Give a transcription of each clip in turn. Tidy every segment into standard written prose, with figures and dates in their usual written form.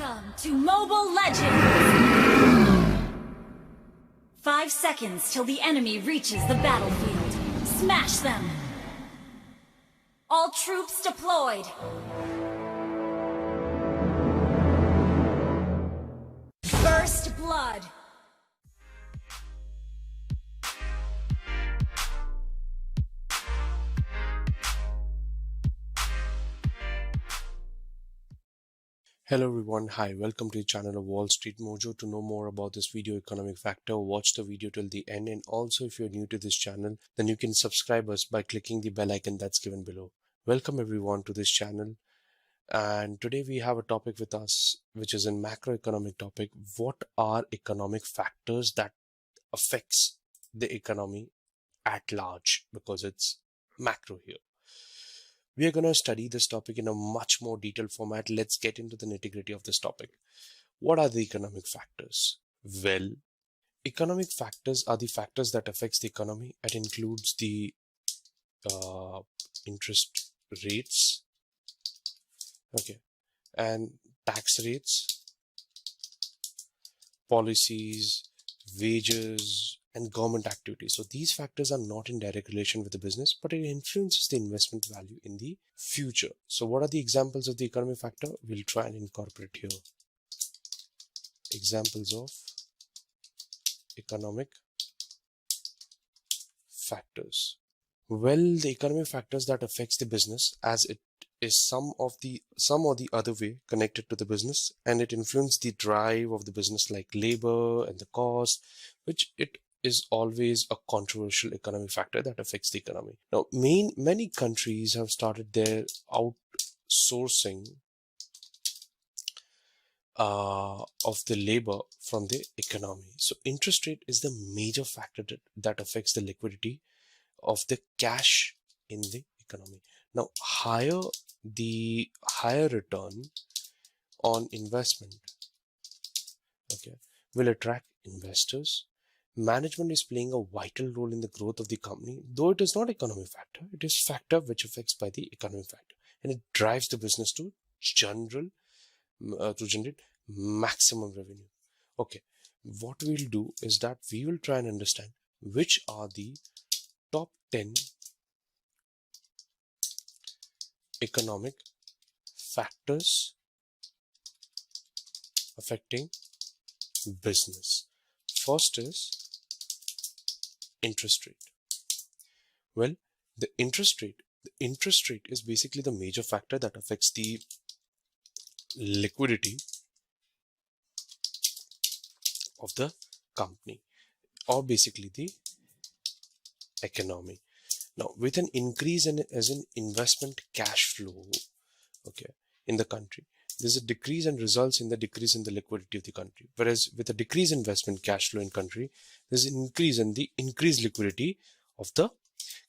Welcome to Mobile Legends! 5 seconds till the enemy reaches the battlefield. Smash them! All troops deployed! First blood! Hello everyone, hi, welcome to the channel of Wall Street Mojo. To know more about this video economic factor, watch the video till the end, and also if you're new to this channel, then you can subscribe us by clicking the bell icon that's given below. Welcome everyone to this channel, and today we have a topic with us which is a macroeconomic topic. What are economic factors that affects the economy at large, because it's macro here. We are going to study this topic in a much more detailed format. Let's get into the nitty-gritty of this topic. What are the economic factors? Well, economic factors are the factors that affects the economy. It includes the interest rates, and tax rates, policies, wages, and government activities. So these factors are not in direct relation with the business, but it influences the investment value in the future. So what are the examples of the economic factor? We'll try and incorporate here. Examples of economic factors. Well, the economic factors that affects the business, as it is some or the other way connected to the business, and it influences the drive of the business, like labor and the cost, which it is always a controversial economic factor that affects the economy. Now, many countries have started their outsourcing of the labor from the economy. So interest rate is the major factor that affects the liquidity of the cash in the economy. Now, the higher return on investment, will attract investors. Management is playing a vital role in the growth of the company, though it is not economic factor. It is factor which affects by the economic factor, and it drives the business to generate maximum revenue. Okay, what we'll do is that we will try and understand which are the top 10 economic factors affecting business. First is interest rate. Well, the interest rate is basically the major factor that affects the liquidity of the company, or basically the economy. Now, with an increase as an investment cash flow, in the country, there's a decrease and results in the decrease in the liquidity of the country. Whereas with a decrease investment cash flow in country, there's an increase in the increased liquidity of the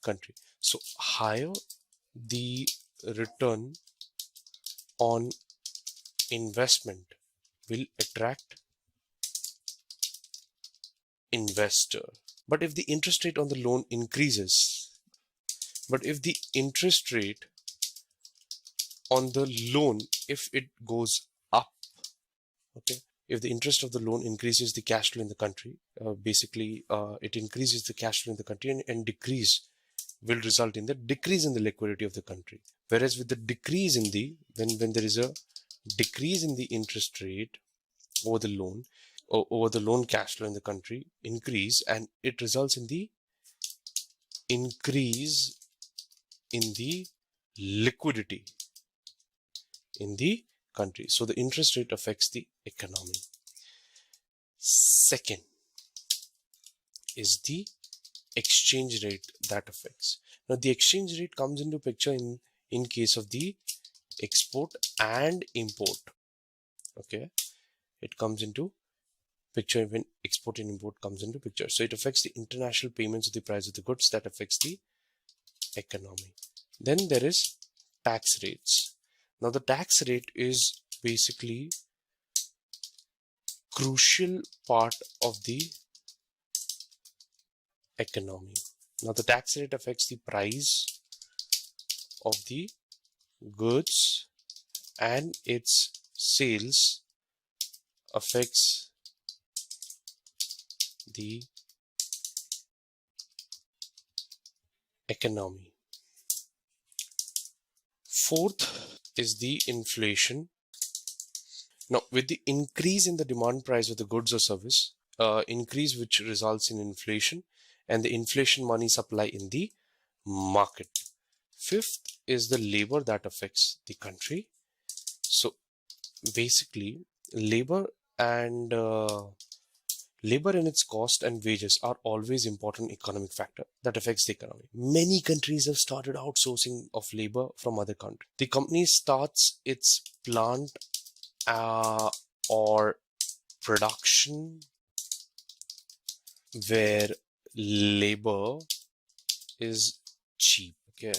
country. So higher the return on investment will attract investor. But if the interest rate on the loan increases, if it goes up, if the interest of the loan increases the cash flow in the country, it increases the cash flow in the country, and decrease will result in the decrease in the liquidity of the country. Whereas with the decrease in the, when there is a decrease in the interest rate over the loan, or over the loan cash flow in the country increase, and it results in the increase in the liquidity in the country. So the interest rate affects the economy. Second is the exchange rate that affects. Now, the exchange rate comes into picture in case of the export and import. It comes into picture when export and import comes into picture. So it affects the international payments of the price of the goods, that affects the economy. Then there is tax rates. Now, the tax rate is basically crucial part of the economy. Now, the tax rate affects the price of the goods and its sales affects the economy. Fourth is the inflation. Now, with the increase in the demand price of the goods or service, increase which results in inflation, and the inflation money supply in the market. Fifth is the labor that affects the country. So basically, labor and its cost and wages are always important economic factor that affects the economy. Many countries have started outsourcing of labor from other countries. The company starts its plant or production where labor is cheap. Okay.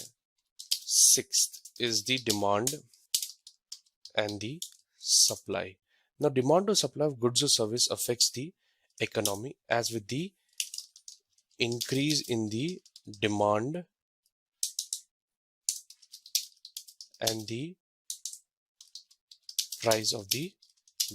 Sixth is the demand and the supply. Now, demand or supply of goods or service affects the economy, as with the increase in the demand and the price of the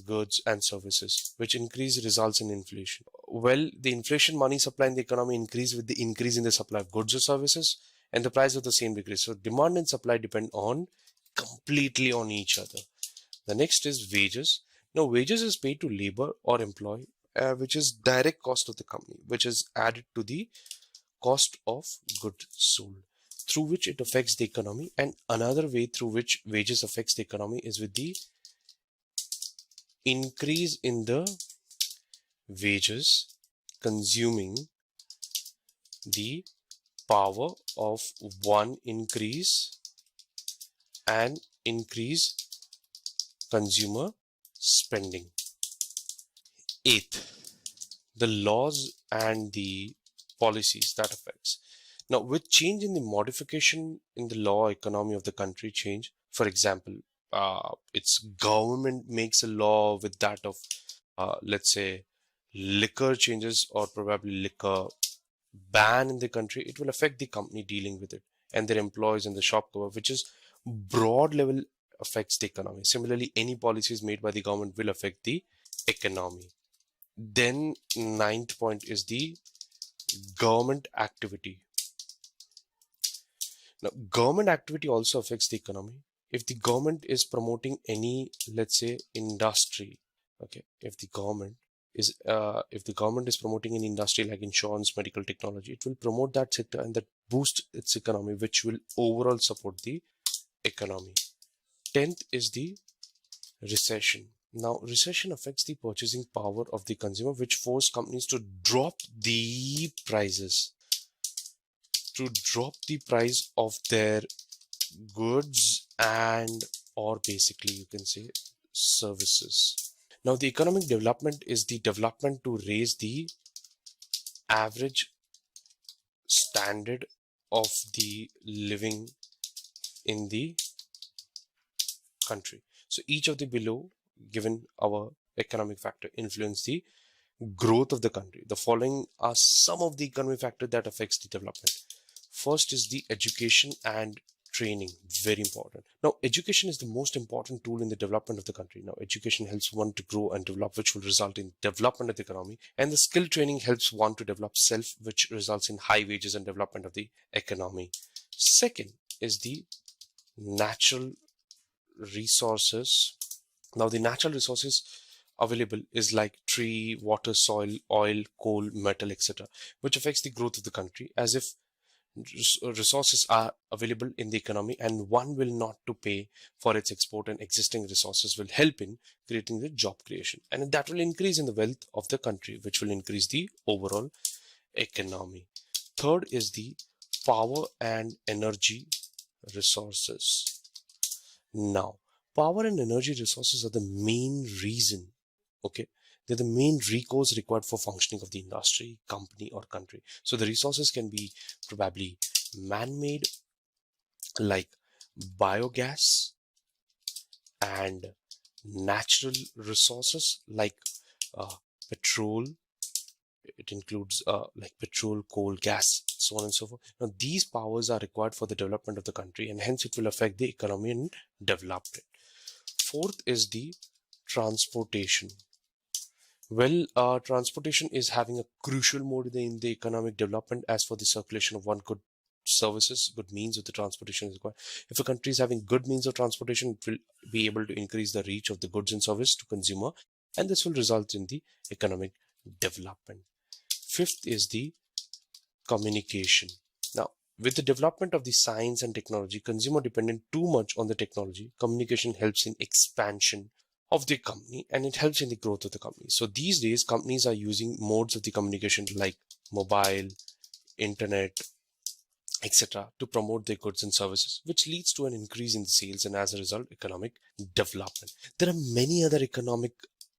goods and services, which increase results in inflation. Well, the inflation money supply in the economy increase with the increase in the supply of goods or services, and the price of the same decrease. So demand and supply depend on completely on each other. The next is wages. Now, wages is paid to labor or employee, which is direct cost of the company, which is added to the cost of goods sold, through which it affects the economy. And another way through which wages affects the economy is with the increase in the wages consuming the power of one increase and increase consumer spending. Eighth, the laws and the policies that affects. Now, with change in the modification in the law economy of the country change, for example, its government makes a law with that of, let's say, liquor changes or probably liquor ban in the country, it will affect the company dealing with it and their employees and the shop cover, which is broad level affects the economy. Similarly, any policies made by the government will affect the economy. Then ninth point is the government activity. Now, government activity also affects the economy. If the government is promoting any, let's say, industry, okay, if the government is promoting an industry like insurance, medical technology, it will promote that sector and that boost its economy, which will overall support the economy. 10th is the recession. Now, recession affects the purchasing power of the consumer, which force companies to drop the prices, of their goods and or basically you can say services. Now, the economic development is the development to raise the average standard of the living in the country. So each of the below given our economic factor influence the growth of the country. The following are some of the economic factors that affects the development. First is the education and training, very important. Now, education is the most important tool in the development of the country. Now, education helps one to grow and develop, which will result in development of the economy. And the skill training helps one to develop self, which results in high wages and development of the economy. Second is the natural resources. Now, the natural resources available is like tree, water, soil, oil, coal, metal, etc., which affects the growth of the country, as if resources are available in the economy and one will not to pay for its export, and existing resources will help in creating the job creation, and that will increase in the wealth of the country, which will increase the overall economy. Third is the power and energy resources. Now, power and energy resources are the main reason, okay, they're the main recourse required for functioning of the industry, company, or country. So the resources can be probably man-made, like biogas, and natural resources like petrol. It includes like petrol, coal, gas, so on and so forth. Now, these powers are required for the development of the country, and hence it will affect the economy and develop it. Fourth is the transportation. Well, transportation is having a crucial mode in the economic development. As for the circulation of one good services, good means of the transportation is required. If a country is having good means of transportation, it will be able to increase the reach of the goods and service to consumer, and this will result in the economic development. Fifth is the communication. Now, with the development of the science and technology, consumer dependent too much on the technology, communication helps in expansion of the company and it helps in the growth of the company. So these days, companies are using modes of the communication like mobile, internet, etc. to promote their goods and services, which leads to an increase in the sales and as a result, economic development. There are many other economic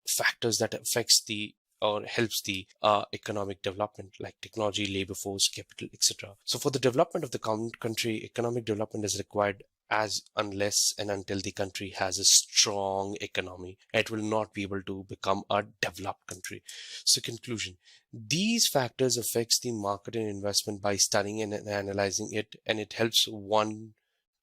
factors that affects the or helps the economic development like technology, labor force, capital, etc. So for the development of the country, economic development is required as unless and until the country has a strong economy, it will not be able to become a developed country. So conclusion, these factors affects the market and investment by studying and analyzing it, and it helps one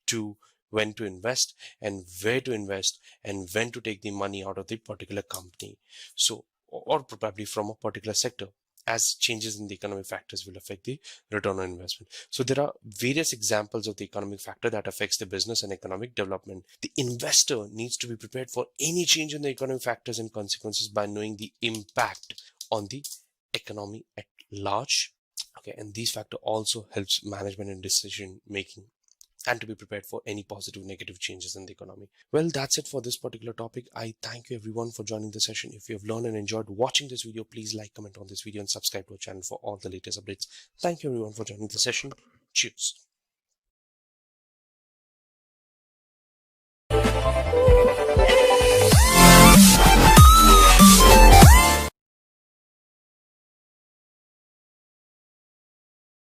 to when to invest and where to invest and when to take the money out of the particular company. So, or probably from a particular sector, as changes in the economic factors will affect the return on investment. So there are various examples of the economic factor that affects the business and economic development. The investor needs to be prepared for any change in the economic factors and consequences by knowing the impact on the economy at large. Okay, and these factor also helps management and decision making and to be prepared for any positive negative changes in the economy. Well, that's it for this particular topic. I thank you everyone for joining the session. If you have learned and enjoyed watching this video, please like, comment on this video and subscribe to our channel for all the latest updates. Thank you everyone for joining the session. Cheers.